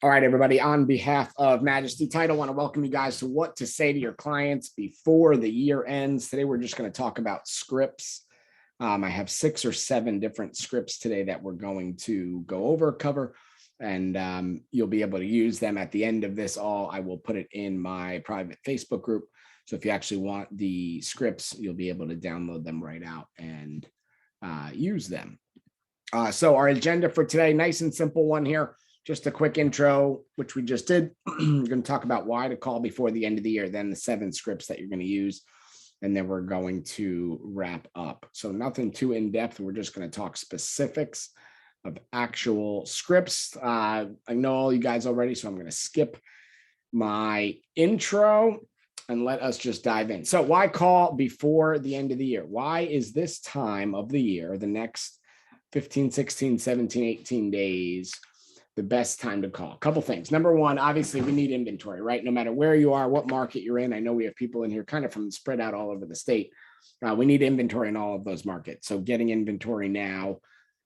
All right, everybody, on behalf of Majesty Title, I want to welcome you guys to what to say to your clients before the year ends. Today, we're just going to talk about scripts. I have 6 or 7 different scripts today that we're going to go over, cover, and you'll be able to use them at the end of this all. I will put it in my private Facebook group. So if you actually want the scripts, you'll be able to download them right out and use them. So our agenda for today, nice and simple one here. Just a quick intro, which we just did. We're going to talk about why to call before the end of the year, then the 7 scripts that you're going to use, and then we're going to wrap up. So nothing too in-depth. We're just going to talk specifics of actual scripts. I know all you guys already, so I'm going to skip my intro and let us just dive in. So why call before the end of the year? Why is this time of the year, the next 15, 16, 17, 18 days, the best time to call? A couple things. Number one, obviously we need inventory, right? No matter where you are, what market you're in. I know we have people in here kind of from spread out all over the state. We need inventory in all of those markets. So getting inventory now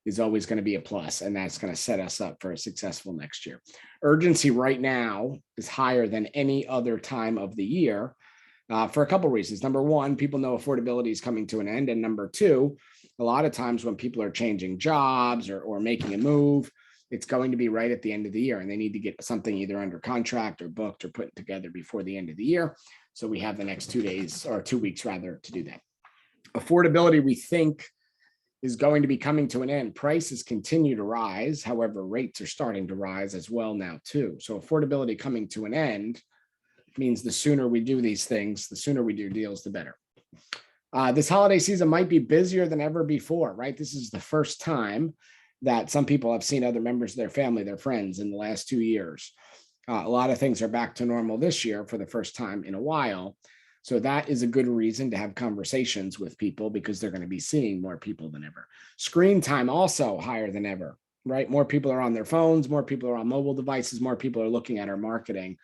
is always going to be a plus, and that's going to set us up for a successful next year. Urgency right now is higher than any other time of the year for a couple of reasons. Number one, people know affordability is coming to an end. And number two, a lot of times when people are changing jobs or making a move, it's going to be right at the end of the year, and they need to get something either under contract or booked or put together before the end of the year. So we have the next 2 days or 2 weeks rather to do that. Affordability, we think, is going to be coming to an end. Prices continue to rise. However, rates are starting to rise as well now too. So affordability coming to an end means the sooner we do these things, the sooner we do deals, the better. This holiday season might be busier than ever before, right? This is the first time that some people have seen other members of their family, their friends in the last 2 years. A lot of things are back to normal this year for the first time in a while. So that is a good reason to have conversations with people because they're going to be seeing more people than ever. Screen time also higher than ever, right? More people are on their phones, more people are on mobile devices, more people are looking at our marketing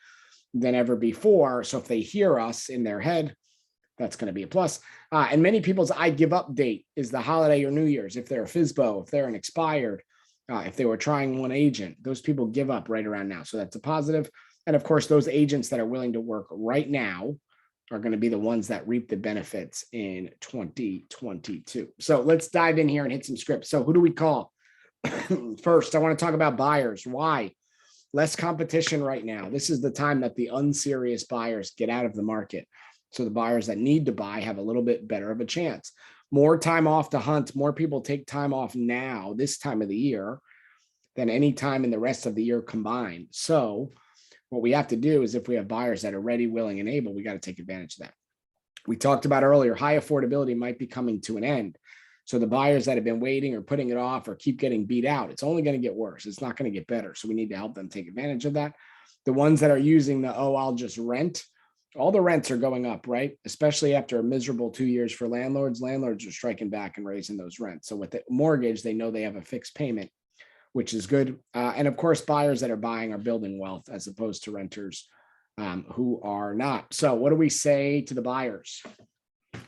than ever before. So if they hear us in their head, that's going to be a plus. And many people's I give up date is the holiday or New Year's. If they're a FSBO, if they're an expired, if they were trying one agent, those people give up right around now. So that's a positive. And of course, those agents that are willing to work right now are going to be the ones that reap the benefits in 2022. So let's dive in here and hit some scripts. So who do we call? First, I want to talk about buyers. Why? Less competition right now. This is the time that the unserious buyers get out of the market. So the buyers that need to buy have a little bit better of a chance. More time off to hunt. More people take time off now, this time of the year, than any time in the rest of the year combined. So what we have to do is if we have buyers that are ready, willing, and able, we got to take advantage of that. We talked about earlier, high affordability might be coming to an end. So the buyers that have been waiting or putting it off or keep getting beat out, it's only going to get worse. It's not going to get better. So we need to help them take advantage of that. The ones that are using the, oh, I'll just rent, all the rents are going up, right? Especially after a miserable 2 years for landlords. Landlords are striking back and raising those rents. So with the mortgage, they know they have a fixed payment, which is good. And of course, buyers that are buying are building wealth as opposed to renters who are not. So what do we say to the buyers?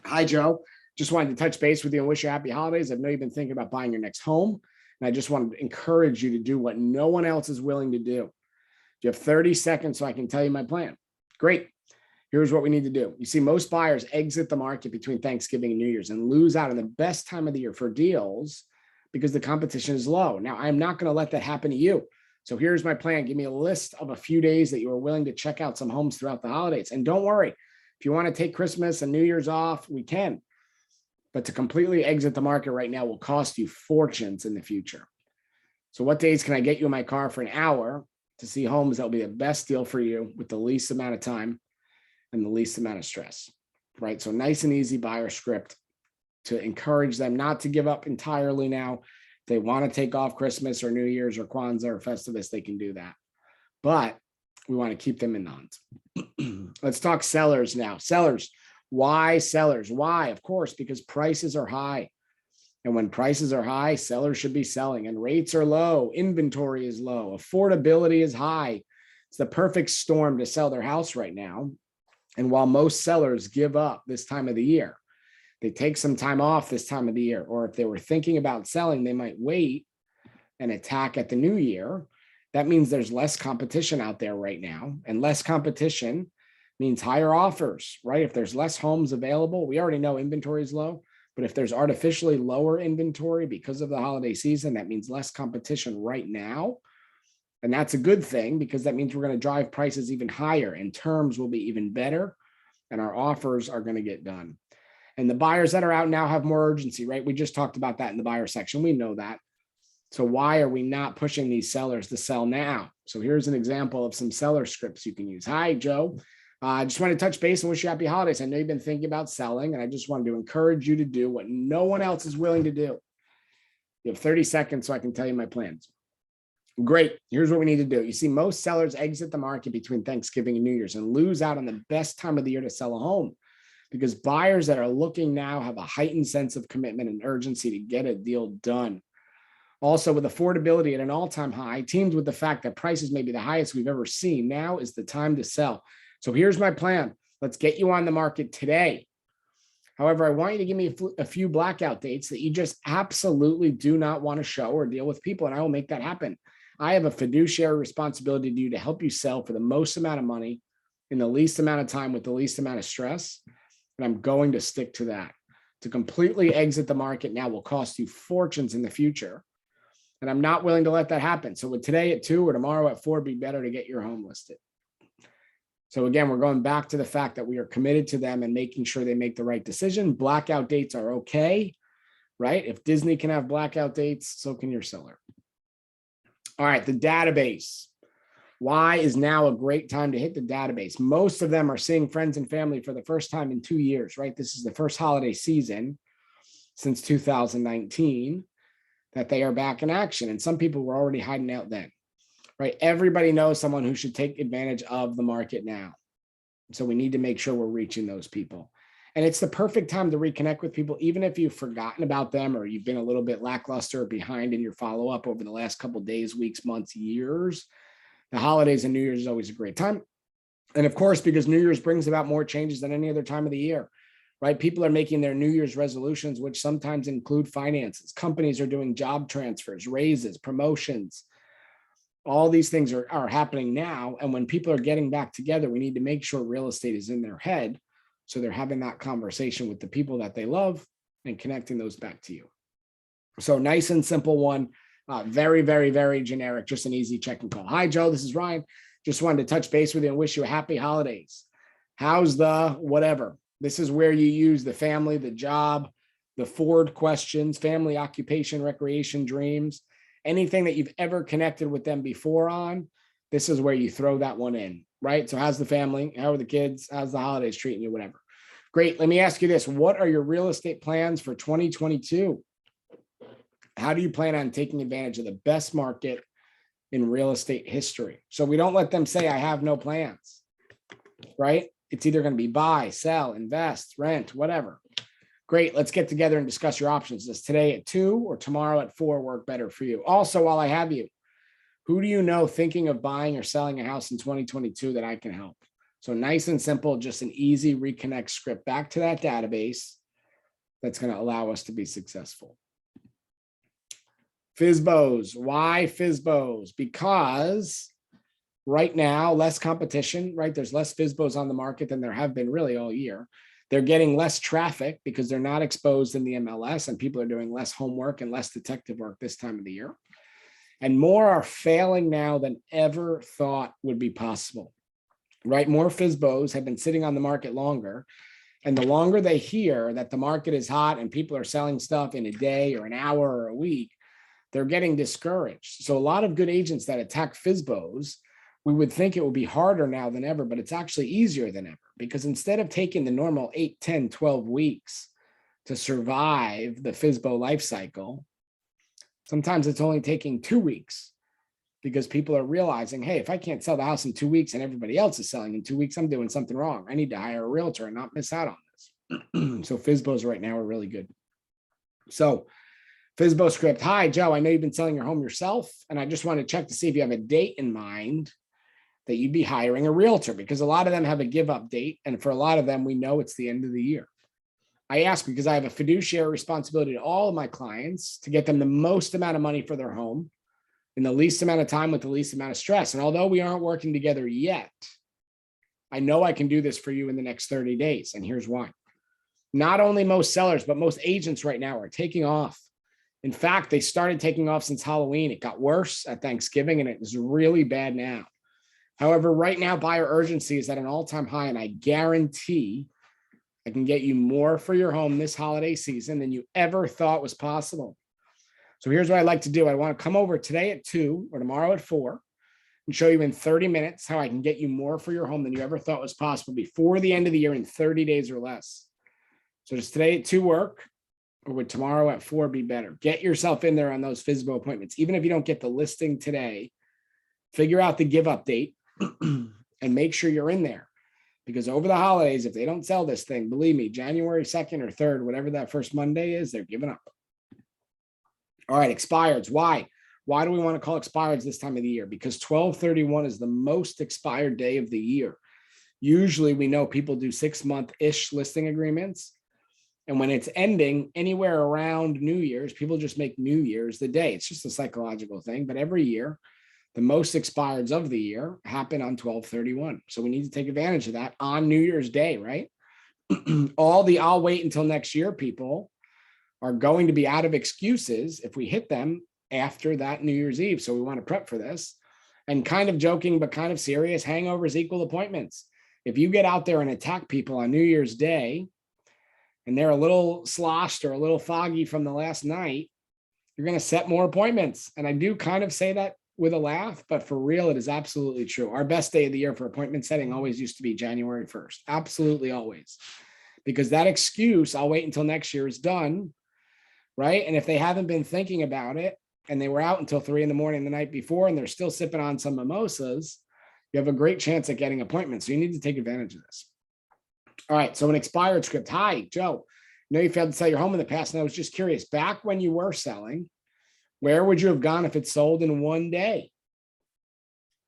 Hi, Joe. Just wanted to touch base with you and wish you happy holidays. I know you've been thinking about buying your next home, and I just wanted to encourage you to do what no one else is willing to do. You have 30 seconds so I can tell you my plan. Great. Here's what we need to do. You see, most buyers exit the market between Thanksgiving and New Year's and lose out on the best time of the year for deals because the competition is low. Now, I'm not going to let that happen to you. So here's my plan. Give me a list of a few days that you are willing to check out some homes throughout the holidays. And don't worry, if you want to take Christmas and New Year's off, we can. But to completely exit the market right now will cost you fortunes in the future. So what days can I get you in my car for an hour to see homes that will be the best deal for you with the least amount of time and the least amount of stress, right? So nice and easy buyer script to encourage them not to give up entirely now. If they want to take off Christmas or New Year's or Kwanzaa or Festivus, they can do that. But we want to keep them in the hunt. Let's talk sellers now. Sellers. Why sellers? Why? Of course, because prices are high. And when prices are high, sellers should be selling, and rates are low. Inventory is low. Affordability is high. It's the perfect storm to sell their house right now. And while most sellers give up this time of the year, they take some time off this time of the year, or if they were thinking about selling, they might wait and attack at the new year That means there's less competition out there right now, and less competition means higher offers, right? If there's less homes available, we already know inventory is low, but if there's artificially lower inventory because of the holiday season, that means less competition right now. And that's a good thing, because that means we're going to drive prices even higher and terms will be even better and our offers are going to get done. And the buyers that are out now have more urgency, right? We just talked about that in the buyer section. We know that. So why are we not pushing these sellers to sell now? So here's an example of some seller scripts you can use. Hi, Joe. I just want to touch base and wish you happy holidays. I know you've been thinking about selling, and I just wanted to encourage you to do what no one else is willing to do. You have 30 seconds so I can tell you my plans. Great. Here's what we need to do. You see, most sellers exit the market between Thanksgiving and New Year's and lose out on the best time of the year to sell a home, because buyers that are looking now have a heightened sense of commitment and urgency to get a deal done. Also, with affordability at an all-time high, teamed with the fact that prices may be the highest we've ever seen, now is the time to sell. So here's my plan. Let's get you on the market today. However, I want you to give me a few blackout dates that you just absolutely do not want to show or deal with people, and I will make that happen. I have a fiduciary responsibility to you to help you sell for the most amount of money in the least amount of time with the least amount of stress, and I'm going to stick to that. To completely exit the market now will cost you fortunes in the future. And I'm not willing to let that happen. So would today at 2 or tomorrow at 4 be better to get your home listed? So again, we're going back to the fact that we are committed to them and making sure they make the right decision. Blackout dates are okay, right? If Disney can have blackout dates, so can your seller. All right, the database. Why is now a great time to hit the database? Most of them are seeing friends and family for the first time in 2 years, right? This is the first holiday season since 2019. That they are back in action. And some people were already hiding out then, right? Everybody knows someone who should take advantage of the market now. So we need to make sure we're reaching those people. And it's the perfect time to reconnect with people, even if you've forgotten about them or you've been a little bit lackluster or behind in your follow-up over the last couple of days, weeks, months, years. The holidays and New Year's is always a great time. And of course, because New Year's brings about more changes than any other time of the year. Right? People are making their New Year's resolutions, which sometimes include finances. Companies are doing job transfers, raises, promotions. All these things are happening now. And when people are getting back together, we need to make sure real estate is in their head. So they're having that conversation with the people that they love and connecting those back to you. So nice and simple one. Very, very, very generic. Just an easy check and call. Hi, Joe. This is Ryan. Just wanted to touch base with you and wish you a happy holidays. How's the whatever? This is where you use the family, the job, the Ford questions, family, occupation, recreation, dreams, anything that you've ever connected with them before on. This is where you throw that one in, right? So how's the family? How are the kids? How's the holidays treating you? Whatever. Great. Let me ask you this. What are your real estate plans for 2022? How do you plan on taking advantage of the best market in real estate history? So we don't let them say, I have no plans, right? It's either going to be buy, sell, invest, rent, whatever. Great. Let's get together and discuss your options. Does today at 2 or tomorrow at 4 work better for you? Also, while I have you, who do you know thinking of buying or selling a house in 2022 that I can help? So nice and simple, just an easy reconnect script back to that database that's going to allow us to be successful. FSBOs. Why FSBOs? Because right now, less competition, right? There's less FSBOs on the market than there have been really all year. They're getting less traffic because they're not exposed in the MLS and people are doing less homework and less detective work this time of the year. And more are failing now than ever thought would be possible, right? More FSBOs have been sitting on the market longer. And the longer they hear that the market is hot and people are selling stuff in a day or an hour or a week, they're getting discouraged. So a lot of good agents that attack FSBOs, we would think it would be harder now than ever, but it's actually easier than ever, because instead of taking the normal 8, 10, 12 weeks to survive the FSBO life cycle, sometimes it's only taking 2 weeks because people are realizing, hey, if I can't sell the house in 2 weeks and everybody else is selling in 2 weeks, I'm doing something wrong. I need to hire a realtor and not miss out on this. So FSBOs right now are really good. So FSBO script. Hi, Joe. I know you've been selling your home yourself, and I just want to check to see if you have a date in mind that you'd be hiring a realtor, because a lot of them have a give up date. And for a lot of them, we know it's the end of the year. I ask because I have a fiduciary responsibility to all of my clients to get them the most amount of money for their home in the least amount of time with the least amount of stress. And although we aren't working together yet, I know I can do this for you in the next 30 days. And here's why. Not only most sellers, but most agents right now are taking off. In fact, they started taking off since Halloween. It got worse at Thanksgiving, and it is really bad now. However, right now, buyer urgency is at an all-time high, and I guarantee I can get you more for your home this holiday season than you ever thought was possible. So here's what I'd like to do. I want to come over today at 2 or tomorrow at 4 and show you in 30 minutes how I can get you more for your home than you ever thought was possible before the end of the year in 30 days or less. So does today at 2 work, or would tomorrow at 4 be better? Get yourself in there on those FSBO appointments. Even if you don't get the listing today, figure out the give up date and make sure you're in there. Because over the holidays, if they don't sell this thing, believe me, January 2nd or 3rd, whatever that first Monday is, they're giving up. All right, expireds. Why? Why do we want to call expireds this time of the year? Because 12/31 is the most expired day of the year. Usually we know people do 6-month-ish listing agreements. And when it's ending anywhere around New Year's, people just make New Year's the day. It's just a psychological thing. But every year, the most expireds of the year happen on 12/31. So we need to take advantage of that on New Year's Day, right? All the I'll wait until next year people are going to be out of excuses if we hit them after that New Year's Eve. So we want to prep for this. And kind of joking, but kind of serious, hangovers equal appointments. If you get out there and attack people on New Year's Day and they're a little sloshed or a little foggy from the last night, you're going to set more appointments. And I do kind of say that with a laugh, but for real, it is absolutely true. Our best day of the year for appointment setting always used to be January 1st. Absolutely always. Because that excuse, I'll wait until next year, is done, right? And if they haven't been thinking about it and they were out until 3 a.m. the night before and they're still sipping on some mimosas, you have a great chance at getting appointments. So you need to take advantage of this. All right, so an expired script. Hi, Joe. I know you failed to sell your home in the past, and I was just curious, back when you were selling, where would you have gone if it sold in one day?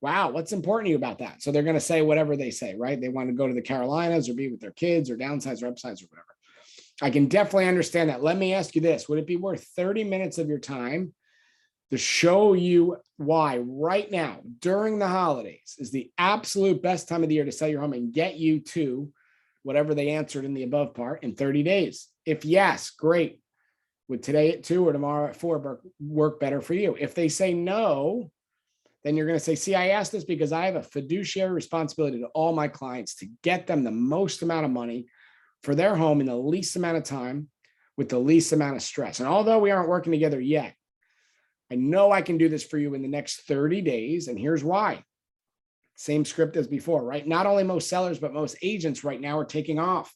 Wow, what's important to you about that? So they're going to say whatever they say, right? They want to go to the Carolinas or be with their kids or downsize or upsize or whatever. I can definitely understand that. Let me ask you this. Would it be worth 30 minutes of your time to show you why right now, during the holidays, is the absolute best time of the year to sell your home and get you to whatever they answered in the above part in 30 days? If yes, great. Would today at 2 or tomorrow at 4 work better for you? If they say no, then you're going to say, see, I asked this because I have a fiduciary responsibility to all my clients to get them the most amount of money for their home in the least amount of time with the least amount of stress. And although we aren't working together yet, I know I can do this for you in the next 30 days. And here's why. Same script as before, right? Not only most sellers, but most agents right now are taking off.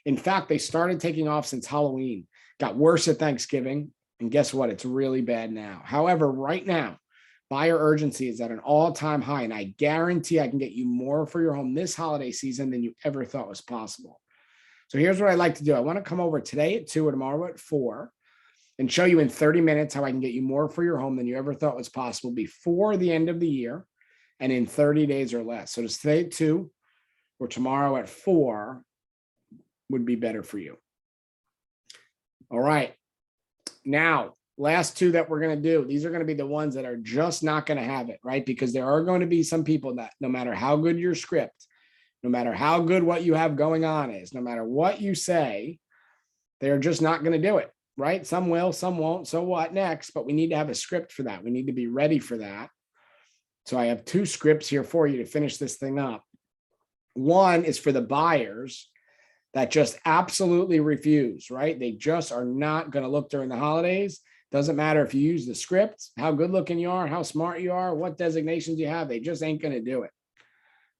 In fact, they started taking off since Halloween, got worse at Thanksgiving. And guess what? It's really bad now. However, right now, buyer urgency is at an all-time high. And I guarantee I can get you more for your home this holiday season than you ever thought was possible. So here's what I'd like to do. I want to come over today at 2 or tomorrow at 4 and show you in 30 minutes how I can get you more for your home than you ever thought was possible before the end of the year and in 30 days or less. So does today at 2 or tomorrow at 4 would be better for you. All right. Now, last 2 that we're going to do, these are going to be the ones that are just not going to have it, right? Because there are going to be some people that no matter how good your script, no matter how good what you have going on is, no matter what you say, they're just not going to do it, right? Some will, some won't. So what next? But we need to have a script for that. We need to be ready for that. So I have 2 scripts here for you to finish this thing up. One is for the buyers that just absolutely refuse, right? They just are not going to look during the holidays. Doesn't matter if you use the script, how good looking you are, how smart you are, what designations you have, they just ain't going to do it,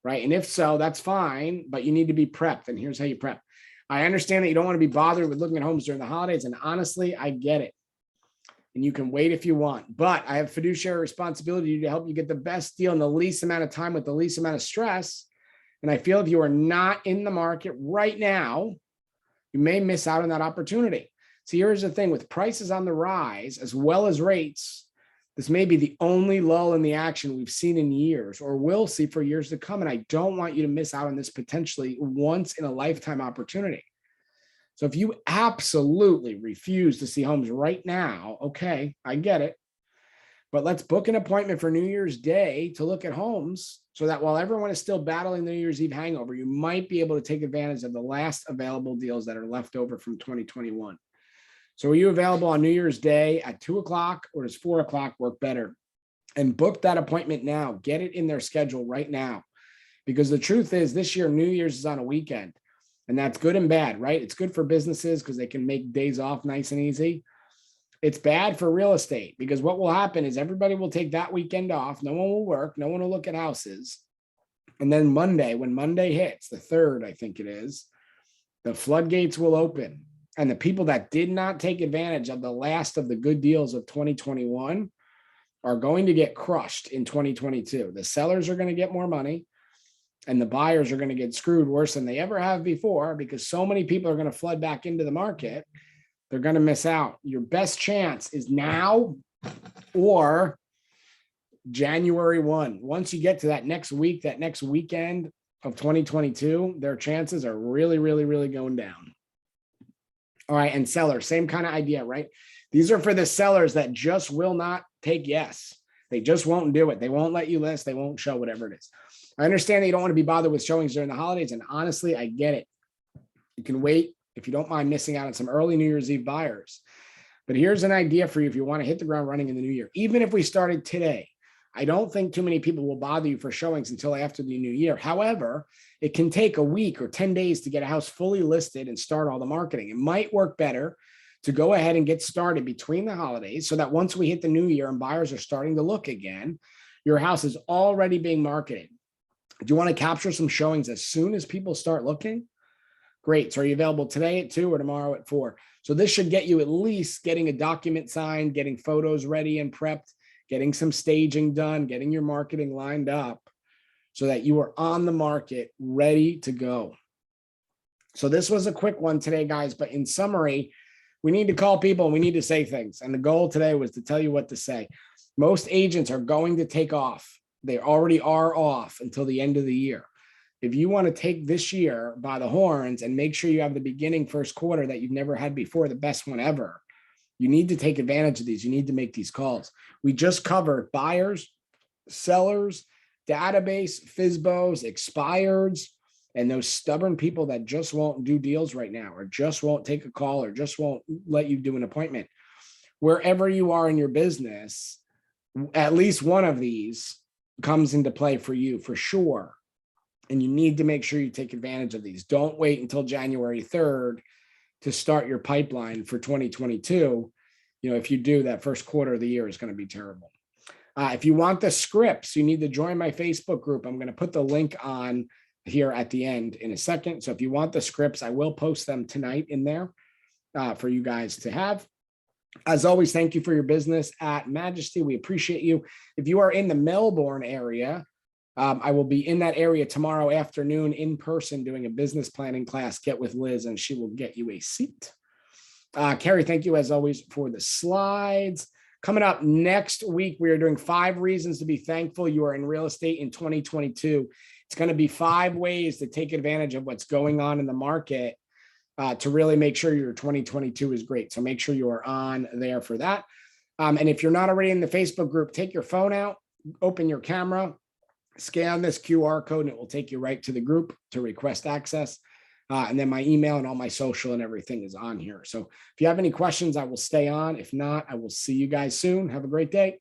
right? And if so, that's fine, but you need to be prepped. And here's how you prep. I understand that you don't want to be bothered with looking at homes during the holidays. And honestly, I get it. And you can wait if you want, but I have fiduciary responsibility to help you get the best deal in the least amount of time with the least amount of stress. And I feel if you are not in the market right now, you may miss out on that opportunity. So here's the thing, with prices on the rise, as well as rates, this may be the only lull in the action we've seen in years or will see for years to come. And I don't want you to miss out on this potentially once in a lifetime opportunity. So if you absolutely refuse to see homes right now, okay, I get it. But let's book an appointment for New Year's Day to look at homes so that while everyone is still battling the New Year's Eve hangover, you might be able to take advantage of the last available deals that are left over from 2021. So are you available on New Year's Day at 2 o'clock, or does 4 o'clock work better? And book that appointment now. Get it in their schedule right now. Because the truth is, this year, New Year's is on a weekend. And that's good and bad, right? It's good for businesses because they can make days off nice and easy. It's bad for real estate because what will happen is everybody will take that weekend off. No one will work. No one will look at houses. And then Monday, when Monday hits, the 3rd, I think it is, the floodgates will open. And the people that did not take advantage of the last of the good deals of 2021 are going to get crushed in 2022. The sellers are going to get more money and the buyers are going to get screwed worse than they ever have before because so many people are going to flood back into the market. They're going to miss out. Your best chance is now or January 1. Once you get to that next week, that next weekend of 2022, their chances are really, really, really going down. All right. And sellers, same kind of idea, right? These are for the sellers that just will not take yes. They just won't do it. They won't let you list. They won't show whatever it is. I understand that you don't want to be bothered with showings during the holidays. And honestly, I get it. You can wait if you don't mind missing out on some early New Year's Eve buyers. But here's an idea for you if you want to hit the ground running in the new year. Even if we started today, I don't think too many people will bother you for showings until after the new year. However, it can take a week or 10 days to get a house fully listed and start all the marketing. It might work better to go ahead and get started between the holidays so that once we hit the new year and buyers are starting to look again, your house is already being marketed. Do you want to capture some showings as soon as people start looking? Great. So are you available today at 2 or tomorrow at 4? So this should get you at least getting a document signed, getting photos ready and prepped, getting some staging done, getting your marketing lined up so that you are on the market ready to go. So this was a quick one today, guys, but in summary, we need to call people and we need to say things. And the goal today was to tell you what to say. Most agents are going to take off. They already are off until the end of the year. If you want to take this year by the horns and make sure you have the beginning first quarter that you've never had before, the best one ever, you need to take advantage of these. You need to make these calls. We just covered buyers, sellers, database, FSBOs, expireds, and those stubborn people that just won't do deals right now or just won't take a call or just won't let you do an appointment. Wherever you are in your business, at least one of these comes into play for you for sure. And you need to make sure you take advantage of these. Don't wait until January 3rd to start your pipeline for 2022. If you do, that first quarter of the year is going to be terrible. If you want the scripts, you need to join my Facebook group. I'm going to put the link on here at the end in a second. So if you want the scripts, I will post them tonight in there for you guys to have. As always, thank you for your business at Majesty. We appreciate you. If you are in the Melbourne area, I will be in that area tomorrow afternoon in person doing a business planning class. Get with Liz and she will get you a seat. Carrie, thank you as always for the slides. Coming up next week, we are doing 5 reasons to be thankful you are in real estate in 2022. It's going to be 5 ways to take advantage of what's going on in the market to really make sure your 2022 is great. So make sure you are on there for that. And if you're not already in the Facebook group, take your phone out, open your camera, scan this QR code, and it will take you right to the group to request access. And then my email and all my social and everything is on here. So if you have any questions, I will stay on. If not, I will see you guys soon. Have a great day.